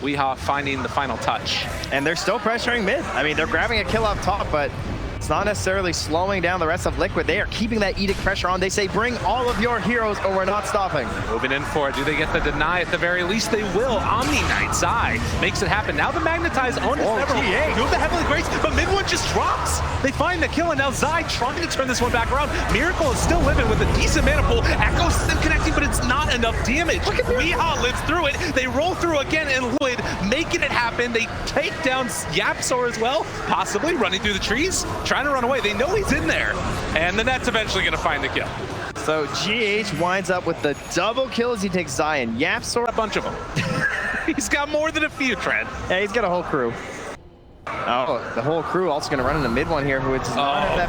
Weeha finding the final touch. And they're still pressuring mid. I mean, they're grabbing a kill up top, but it's not necessarily slowing down the rest of Liquid. They are keeping that Edict pressure on. They say, bring all of your heroes or we're not stopping. Moving in for it. Do they get the deny? At the very least, they will. Omniknight, Zai makes it happen. Now the Magnetized own is never move the Heavenly Grace, but mid one just drops. They find the kill, and now Zai trying to turn this one back around. Miracle is still living with a decent mana pool. Echo's still connecting, but it's not enough damage. Weeha lives through it. They roll through again, and Liquid making it happen. They take down Yapsor as well, possibly running through the trees, trying to run away. They know he's in there, and the net's eventually going to find the kill. So GH winds up with the double kill as he takes Zion. Yapsor, A bunch of them. He's got more than a few, Trent. Yeah, he's got a whole crew. Oh, the whole crew also going to run in the mid one here, which is oh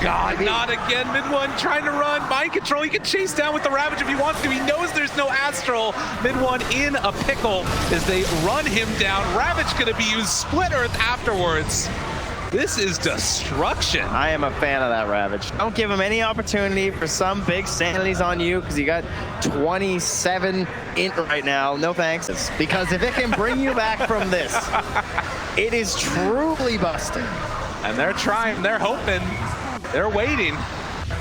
god, not again. Mid one trying to run. Mind control. He can chase down with the Ravage if he wants to. He knows there's no Astral. Mid one in a pickle as they run him down. Ravage going to be used. Split Earth afterwards. This is destruction. I am a fan of that Ravage. Don't give him any opportunity for some big sanities on you because you got 27 int right now. No thanks. Because if it can bring you back from this, it is truly busting. And they're trying, they're hoping, they're waiting.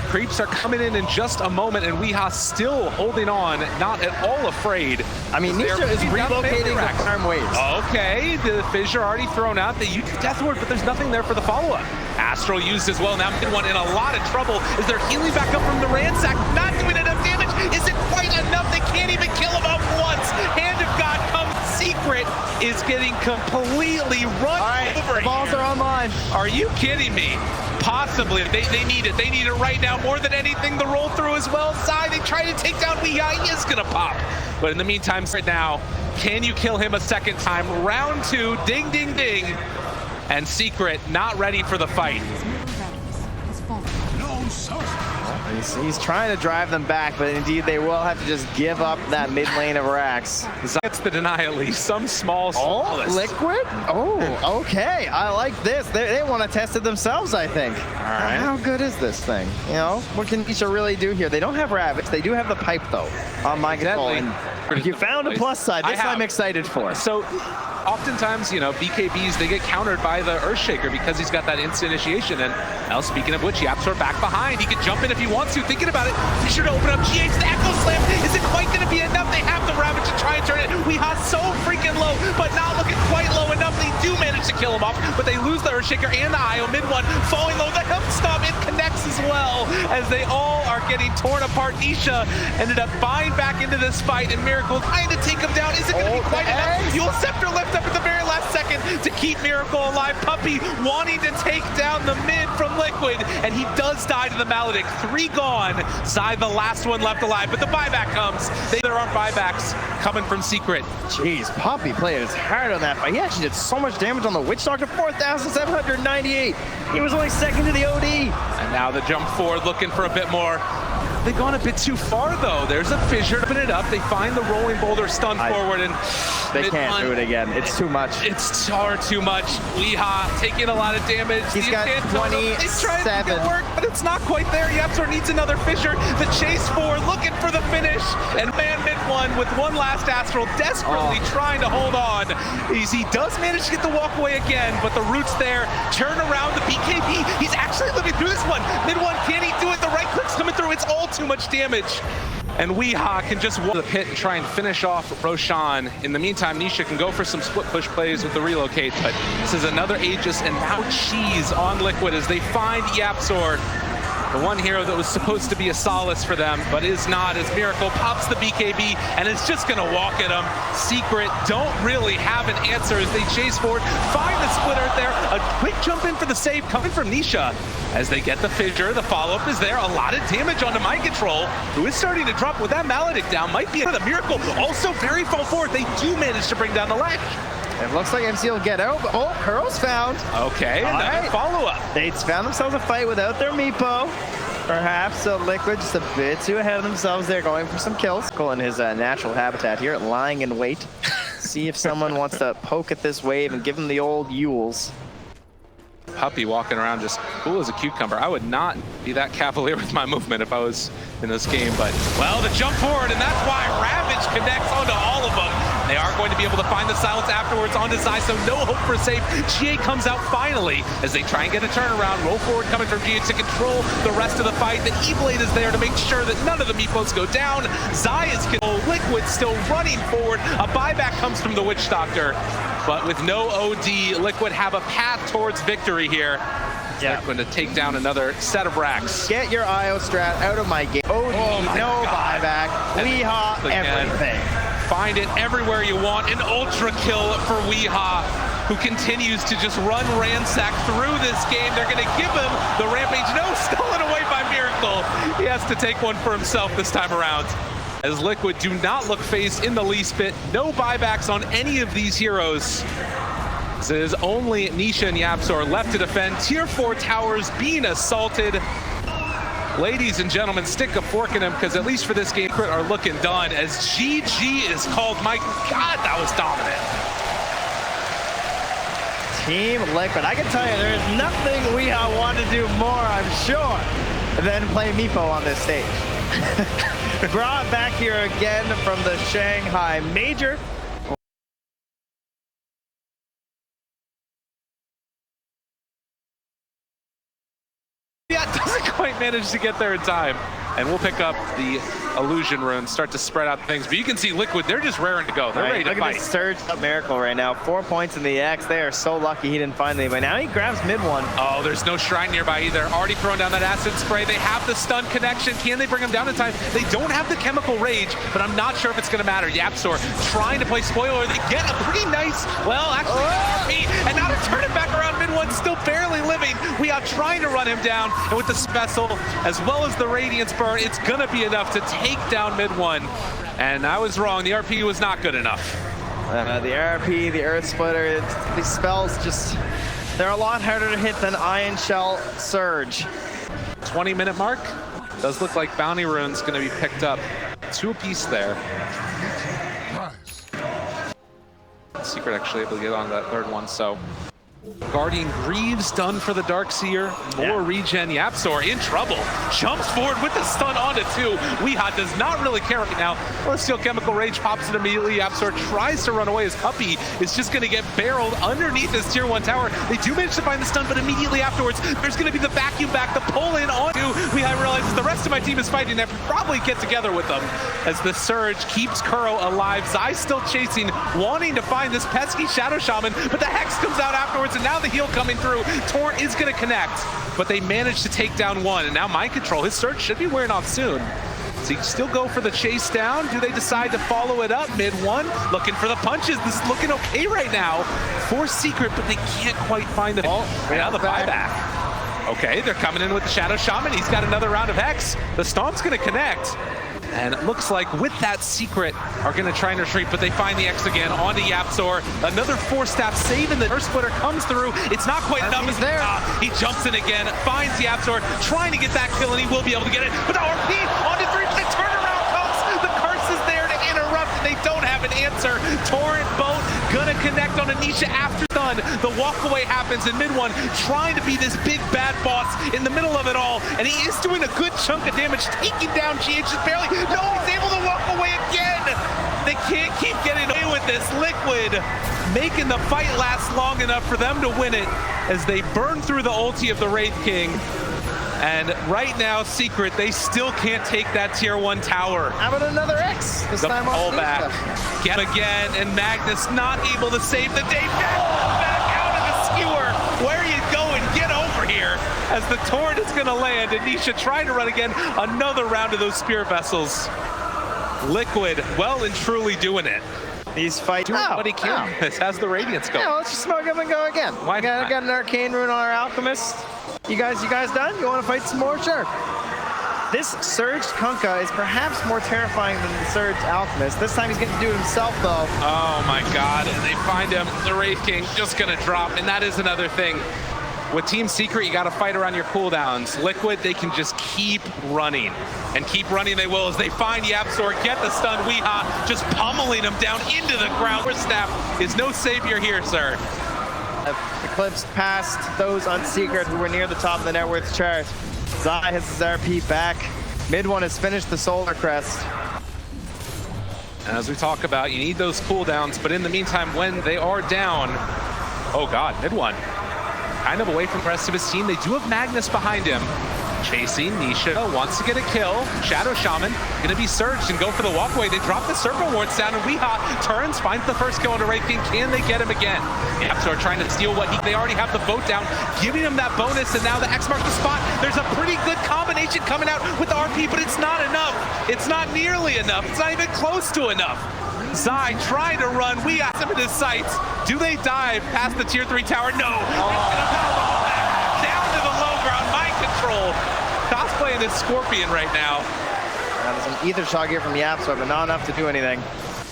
Creeps are coming in just a moment, and Weeha still holding on, not at all afraid. I mean, Nisha is relocating the farm waves. Okay, the fissure already thrown out. They use Deathward, but there's nothing there for the follow-up. Astral used as well. Now mid one in a lot of trouble as they're healing back up from the ransack. Not doing enough damage. Is it quite enough? They can't even kill him off once. Hand of God comes. Secret is getting completely run over. The balls are online. Are you kidding me? Possibly. They need it. They need it right now more than anything. The roll through as well. Zai, they try to take down Weeha. He is going to pop. But in the meantime, right now, can you kill him a second time? Round two, ding, ding, ding. And Secret not ready for the fight. He's trying to drive them back, but indeed they will have to just give up that mid lane of Rax. That's the deny at least. Some small solace. Liquid? Oh, okay. I like this. They want to test it themselves, I think. All right. How good is this thing? You know, what can Nisha really do here? They don't have Ravage. They do have the pipe, though, on my control. And you found a plus side. This I'm excited for. So, oftentimes, you know, BKBs, they get countered by the Earthshaker because he's got that instant initiation. And now, speaking of which, Yapsor back behind. He can jump in if he wants to. Thinking about it, be sure to open up GH. The Echo Slam. Is it quite going to be enough? They have the Ravage to try and turn it. Weeha so freaking low, but not looking quite low enough. They do manage to kill him off, but they lose the Earthshaker and the IO. Mid one falling low. The Hemp Stomp, it connects as well as they all are getting torn apart. Nisha ended up buying back into this fight, and Miracle trying to take him down. Is it going to be quite enough? Yule Scepter left up at the very last second to keep Miracle alive. Puppy wanting to take down the mid from Liquid, and he does die to the Maledict. 3 gone. Zai, the last one left alive, but the buyback comes. There aren't buybacks coming from Secret. Jeez, Puppy played his hard on that fight. He actually did so much damage on the Witch Doctor, 4,798. He was only second to the OD. And now the jump forward looking for a bit more. They've gone a bit too far, though. There's a fissure, open it up. They find the rolling boulder stun forward, and they can't do it again. It's too much. It's far too much. Weeha taking a lot of damage. He's got 27. He's trying to make it work, but it's not quite there. Yapsor needs another fissure. The chase forward, looking for the finish, and man mid one with one last Astral, desperately trying to hold on. He does manage to get the walk away again, but the root's there. Turn around the BKB. He's actually living through this one. Mid one, can he do it? The right click's coming through. It's all too much damage. And Weeha can just walk the pit and try and finish off Roshan. In the meantime, Nisha can go for some split push plays with the relocate, but this is another Aegis and now Cheese on Liquid as they find Yapsor. The one hero that was supposed to be a solace for them, but is not, as Miracle pops the BKB and is just gonna walk at him. Secret don't really have an answer as they chase forward, find the split earth there. A quick jump in for the save coming from Nisha. As they get the fissure, the follow-up is there. A lot of damage onto Mind Control, who is starting to drop with that Maledict down. Might be the Miracle, also very far forward. They do manage to bring down the ledge. It looks like MC will get out, but Hurl's found. Okay, and then follow-up. They found themselves a fight without their Meepo. Perhaps so Liquid just a bit too ahead of themselves there, going for some kills. In his natural habitat here, lying in wait. See if someone wants to poke at this wave and give him the old Yules. Puppy walking around just cool as a cucumber. I would not be that cavalier with my movement if I was in this game, but, well, the jump forward, and that's why Ravage connects onto all of them. They are going to be able to find the silence afterwards onto Zai, so no hope for save. GA comes out finally as they try and get a turnaround. Roll forward coming from GA to control the rest of the fight. The E-Blade is there to make sure that none of the Meepos go down. Zai is control. Liquid still running forward. A buyback comes from the Witch Doctor, but with no OD, Liquid have a path towards victory here. Yeah. They're going to take down another set of racks. Get your IO strat out of my game. OD, no buyback, Weehaw, everything. Find it everywhere you want. An ultra kill for Weehaw, who continues to just run ransack through this game. They're going to give him the rampage. No, stolen away by Miracle. He has to take one for himself this time around. As Liquid do not look phased in the least bit. No buybacks on any of these heroes. This is only Nisha and Yapzor left to defend. Tier 4 towers being assaulted. Ladies and gentlemen, stick a fork in them, because at least for this game, Crit are looking done as GG is called. My God, that was dominant. Team Liquid, I can tell you, there is nothing we want to do more, I'm sure, than play Meepo on this stage. Brought back here again from the Shanghai Major. Yeah, doesn't quite manage to get there in time. And we'll pick up the illusion runes, start to spread out things. But you can see Liquid, they're just raring to go. They're ready to fight. Look at this surge up Miracle right now. 4 points in the X. They are so lucky he didn't find anybody. Now he grabs mid one. Oh, there's no shrine nearby either. Already throwing down that acid spray. They have the stun connection. Can they bring him down in time? They don't have the chemical rage, but I'm not sure if it's going to matter. Yapzor trying to play spoiler. They get a pretty nice, well, actually, RP, and now to turn it back around mid one, still barely living. We are trying to run him down, and with the special, as well as the Radiance burn, it's gonna be enough to take down mid one. And I was wrong, the RP was not good enough. The RP, the Earth Splitter, these spells just, they're a lot harder to hit than Iron Shell Surge. 20-minute mark. Does look like Bounty Rune's gonna be picked up. 2 apiece there. Secret actually able to get on that third one, so. Guardian Greaves done for the Dark Seer. More regen. Yapzor in trouble. Jumps forward with the stun onto 2. Weehaw does not really care right now. Well, Steel Chemical Rage pops it immediately. Yapzor tries to run away. His Puppy is just going to get barreled underneath his tier 1 tower. They do manage to find the stun, but immediately afterwards, there's going to be the vacuum back, the pull in onto Weehaw. Realizes the rest of my team is fighting. They probably get together with them as the Surge keeps Kuro alive. Zai still chasing, wanting to find this pesky Shadow Shaman, but the Hex comes out afterwards. And now the heal coming through. Torrent is going to connect, but they managed to take down one. And now Mind Control, his Surge should be wearing off soon. So you still go for the chase down. Do they decide to follow it up mid one? Looking for the punches. This is looking okay right now for Secret, but they can't quite find the right now the buyback. Okay, they're coming in with the Shadow Shaman. He's got another round of Hex. The Stomp's going to connect. And it looks like with that Secret are going to try and retreat, but they find the X again onto Yapzor. Another 4-staff save, and the Earth Splitter comes through. It's not quite enough. He's there. He jumps in again, finds Yapzor, trying to get that kill, and he will be able to get it. But the RP onto 3, the turnaround comes. The curse is there to interrupt, and they don't have an answer. Torrent boat gonna connect on Anisha after done. The walkaway happens in mid one, trying to be this big bad boss in the middle of it all, and he is doing a good chunk of damage, taking down GH just barely. No, he's able to walk away again. They can't keep getting away with this. Liquid making the fight last long enough for them to win it as they burn through the ulti of the Wraith King. And right now, Secret, they still can't take that tier 1 tower. How about another X? This time pull back. Get again, and Magnus not able to save the day. Back out of the skewer. Where are you going? Get over here. As the torrent is going to land, and Nisha trying to run again. Another round of those spear vessels. Liquid, well and truly doing it. These fights. What he can. This has the Radiance go. Yeah, let's just smoke him and go again. Why not? Got an Arcane Rune on our Alchemist. You guys done? You want to fight some more? Sure. This Surged Kunkka is perhaps more terrifying than the Surged Alchemist. This time he's getting to do it himself, though. Oh my God, and they find him. The Wraith King just gonna drop, and that is another thing. With Team Secret, you gotta fight around your cooldowns. Liquid, they can just keep running. And keep running they will as they find Yapzor, get the stun. Weehaw just pummeling him down into the ground. Staff is no savior here, sir. The eclipsed past those on Secret who were near the top of the net worth chart. Zai has his RP back. Mid one has finished the Solar Crest. As we talk about, you need those cooldowns, but in the meantime, when they are down, oh god, mid one, kind of away from the rest of his team. They do have Magnus behind him. Chasing, Nisha wants to get a kill. Shadow Shaman gonna be surged and go for the walkway. They drop the Serpent Wards down, and Weeha turns, finds the first kill on a Wraith King. Can they get him again? Yapsor trying to steal what they already have the boat down, giving him that bonus, and now the X marks the spot. There's a pretty good combination coming out with the RP, but it's not enough. It's not nearly enough. It's not even close to enough. Zai trying to run. Weeha him in his sights. Do they dive past the tier 3 tower? No. Down to the low ground. Mind control. Cosplaying this Scorpion right now. There's an Ether Shot here from Yapsor, but not enough to do anything.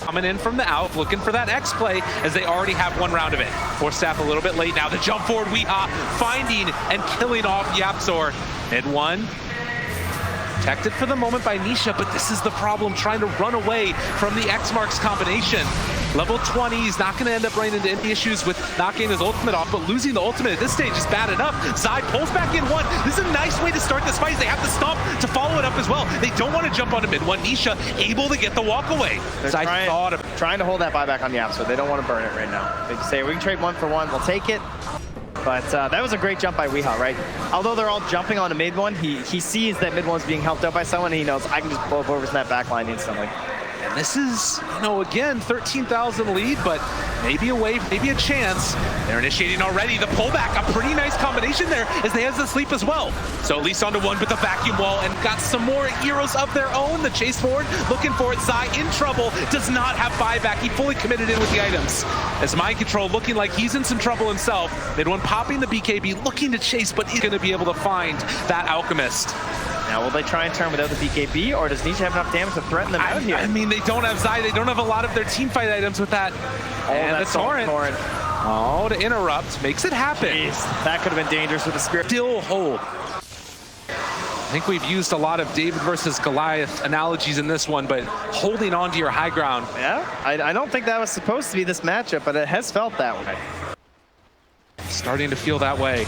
Coming in from the out, looking for that X play as they already have one round of it. Force Staff a little bit late now. The jump forward, Weeha finding and killing off Yapsor. Mid one. Protected for the moment by Nisha, but this is the problem, trying to run away from the X marks combination. Level 20, he's not going to end up running into any issues with not getting his ultimate off, but losing the ultimate at this stage is bad enough. Zai pulls back in one. This is a nice way to start this fight. They have to stomp to follow it up as well. They don't want to jump onto mid one. Nisha able to get the walk away. They're trying to hold that buyback on Yapsor. They don't want to burn it right now. They just say, we can trade 1 for 1, we'll take it. But that was a great jump by Weeha, right? Although they're all jumping on a mid one, he sees that mid one's being helped out by someone, and he knows I can just blow up over that back line instantly. And this is, again, 13,000 lead, but maybe a wave, maybe a chance. They're initiating already. The pullback, a pretty nice combination there as they have the sleep as well. So at least onto one, but the vacuum wall, and got some more heroes of their own. The chase forward, looking for it. Zai in trouble, does not have buyback. He fully committed in with the items. As Mind Control looking like he's in some trouble himself. Mid one popping the BKB, looking to chase, but he's going to be able to find that Alchemist. Now, will they try and turn without the BKB, or does Nisha have enough damage to threaten them out here? I mean, they don't have Zai. They don't have a lot of their team fight items with that. And the Torrent. Oh, to interrupt. Makes it happen. Jeez, that could have been dangerous with the Spirit. Still hold. I think we've used a lot of David versus Goliath analogies in this one, but holding on to your high ground. Yeah, I don't think that was supposed to be this matchup, but it has felt that way. Starting to feel that way.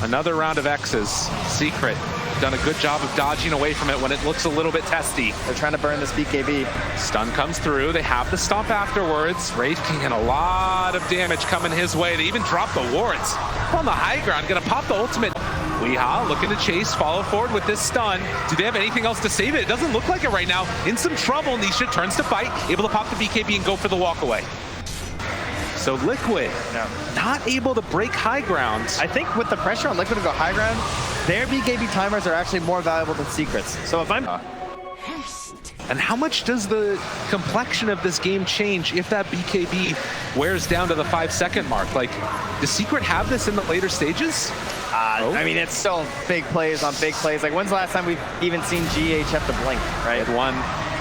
Another round of X's. Secret. Done a good job of dodging away from it when it looks a little bit testy. They're trying to burn this BKB. Stun comes through. They have the stomp afterwards. Wraith King and a lot of damage coming his way. They even drop the wards. On the high ground, gonna pop the ultimate. Weeha looking to chase, follow forward with this stun. Do they have anything else to save it? It doesn't look like it right now. In some trouble, Nisha turns to fight, able to pop the BKB and go for the walk away. So Liquid, not able to break high ground. I think with the pressure on Liquid to go high ground, their BKB timers are actually more valuable than Secret's. So if I'm... And how much does the complexion of this game change if that BKB wears down to the 5-second mark? Like, does Secret have this in the later stages? I mean, it's still big plays on big plays. Like, when's the last time we've even seen GH have to blink, right? One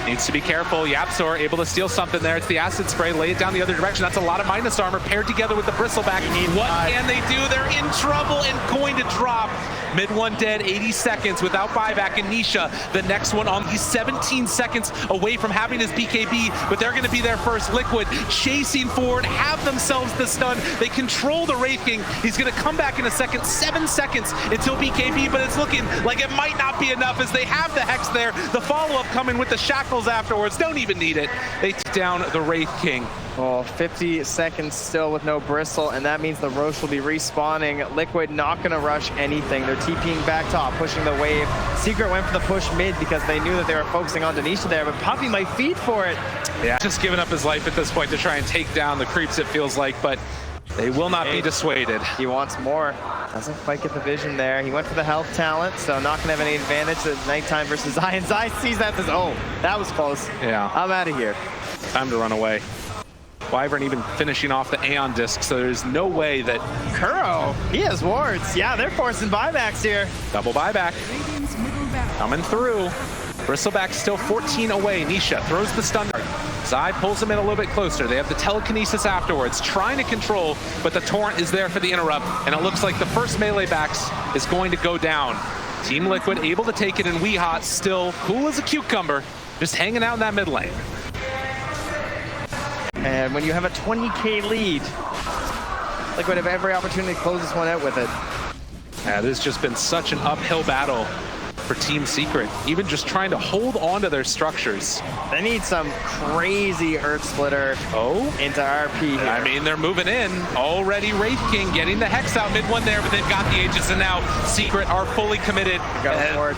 needs to be careful. Yapsor able to steal something there. It's the acid spray. Lay it down the other direction. That's a lot of Magnus armor paired together with the Bristleback. What can they do? They're in trouble and going to drop. Mid one dead, 80 seconds without buyback. And Nisha, the next one on. He's 17 seconds away from having his BKB, but they're going to be there first. Liquid chasing forward, have themselves the stun. They control the Wraith King. He's going to come back in a second. 7 seconds until BKB, but it's looking like it might not be enough as they have the Hex there. The follow-up coming with the shackles afterwards. Don't even need it. They take down the Wraith King. Oh, 50 seconds still with no Bristle, and that means the Roche will be respawning. Liquid not going to rush anything. They're TPing back top, pushing the wave. Secret went for the push mid because they knew that they were focusing on Denisha there, but Poppy might feed for it. Yeah, just giving up his life at this point to try and take down the creeps, it feels like, but they will not be dissuaded. He wants more. Doesn't quite get the vision there. He went for the health talent, so not going to have any advantage at nighttime versus Zai. And Zai sees that and says, oh, that was close. Yeah. I'm out of here. Time to run away. Wyvern even finishing off the Aeon disc, so there's no way that... Kuro, he has wards. Yeah, they're forcing buybacks here. Double buyback. Coming through. Bristleback still 14 away. Nisha throws the stun. Zai pulls him in a little bit closer. They have the telekinesis afterwards, trying to control, but the Torrent is there for the interrupt, and it looks like the first melee backs is going to go down. Team Liquid able to take it, and Weeha still cool as a cucumber, just hanging out in that mid lane. And when you have a 20K lead, Liquid have every opportunity to close this one out with it. Yeah, this has just been such an uphill battle for Team Secret, even just trying to hold on to their structures. They need some crazy Earth Splitter into RP here. I mean, they're moving in. Already Wraith King getting the Hex out mid one there, but they've got the Aegis, and now Secret are fully committed.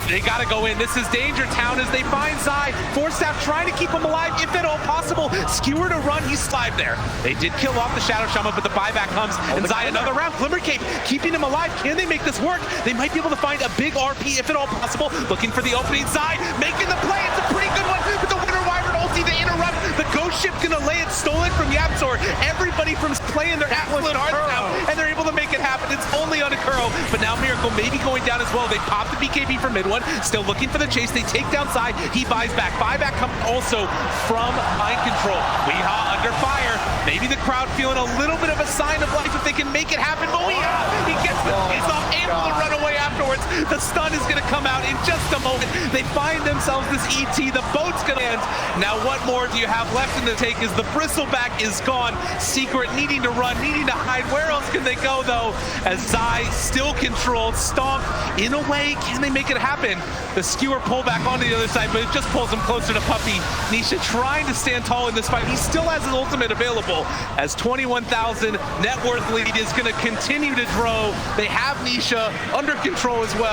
They got to go in. This is Danger Town as they find Zai. Forstaff trying to keep him alive, if at all possible. Skewer to run, he's slived there. They did kill off the Shadow Shaman, but the buyback comes, and Zai another round. Glimmer Cape keeping him alive. Can they make this work? They might be able to find a big RP, if at all possible. Looking for the opening. Zai making the play. It's a pretty good one with the Winter Wyvern ulti. They interrupt. The Ghost Ship gonna lay it stolen from Yapzor. Everybody from playing their absolute hearts out, and they're able to make it happen. It's only on Akuro, but now Miracle may be going down as well. They pop the BKB from mid one. Still looking for the chase. They take down Zai. He buys back. Buyback comes also from Mind Control. Weehaw under fire. Maybe the crowd feeling a little bit of a sign of life if they can make it happen. But Weehaw, he gets the chase off, able to run away afterwards. The stun is gonna come out in just a moment. They find themselves this ET. The boat's gonna end. Now what more do you have left in the take is the Bristleback is gone. Secret needing to run, needing to hide. Where else can they go though? As Zai still controlled. Stomp in a way. Can they make it happen? The Skewer pull back onto the other side, but it just pulls him closer to Puppy. Nisha trying to stand tall in this fight. He still has his ultimate available as 21,000 net worth lead is gonna continue to grow. They have Nisha under control as well.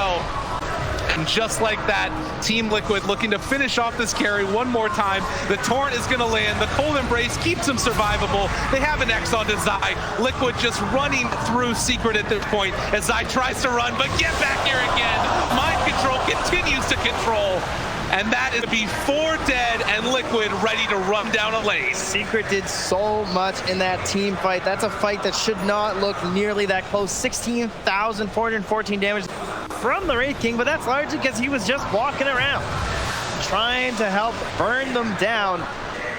And just like that, Team Liquid looking to finish off this carry one more time. The Torrent is going to land. The Cold Embrace keeps them survivable. They have an X onto Zai. Liquid just running through Secret at this point as Zai tries to run, but get back here again. Mind Control continues to control. And that is be 4 dead and Liquid ready to run down a lane. Secret did so much in that team fight. That's a fight that should not look nearly that close. 16,414 damage from the Wraith King, but that's largely because he was just walking around trying to help burn them down.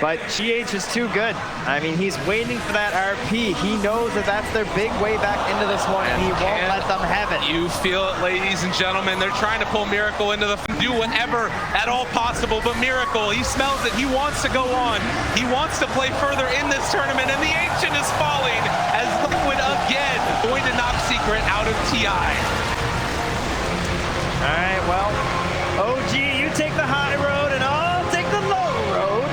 But GH is too good. I mean, he's waiting for that RP. He knows that that's their big way back into this one, and he won't let them have it. You feel it, ladies and gentlemen. They're trying to pull Miracle into the do whatever at all possible, but Miracle, he smells it. He wants to go on. He wants to play further in this tournament, and the Ancient is falling as Liquid again going to knock Secret out of TI. All right, well, OG, you take the high road, and I'll take the low road.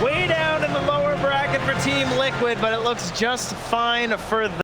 Way down in the lower bracket for Team Liquid, but it looks just fine for them.